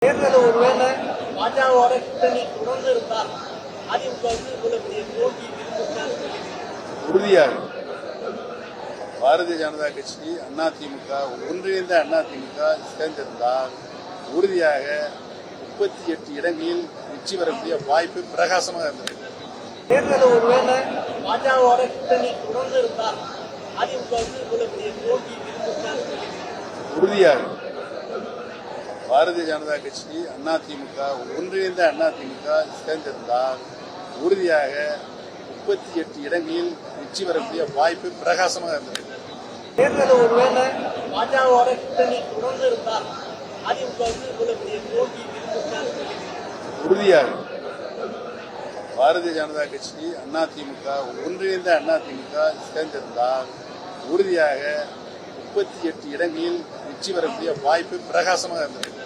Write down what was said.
தேர்தலில் ஒருவேளை பாஜகவோட கூட்டணி தொடர்ந்து இருந்தால் அதிமுக இவ்வளவு பெரிய தோல்வி உறுதியாக பாரதிய ஜனதா கட்சி அதிமுக ஒன்றிணைந்த அதிமுக சேர்ந்திருந்தால் உறுதியாக 38 இடங்களில் வெற்றி பெறக்கூடிய வாய்ப்பு பிரகாசமாக இருந்தது. தேர்தலில் ஒருவேளை பாஜகவோட கூட்டணி தொடர்ந்து இருந்தால் அதிமுக இவ்வளவு பெரிய தோல்வி உறுதியாக பாரதிய ஜனதா கட்சி அதிமுக ஒன்றிணைந்த அதிமுக சேர்ந்திருந்தால் உறுதியாக 38 இடங்களில் வெற்றி பெறக்கூடிய வாய்ப்பு பிரகாசமாக இருந்தது. தேர்தலில் ஒருவேளை பாஜகவோட கூட்டணி தொடர்ந்து இருந்தால் அதிமுக இவ்வளவு பெரிய தோல்வி உறுதியாக பாரதிய ஜனதா கட்சி அதிமுக ஒன்றிணைந்த அதிமுக சேர்ந்திருந்தால் உறுதியாக 38 இடங்களில் வெற்றி பெறக்கூடிய வாய்ப்பு பிரகாசமாக இருந்தது.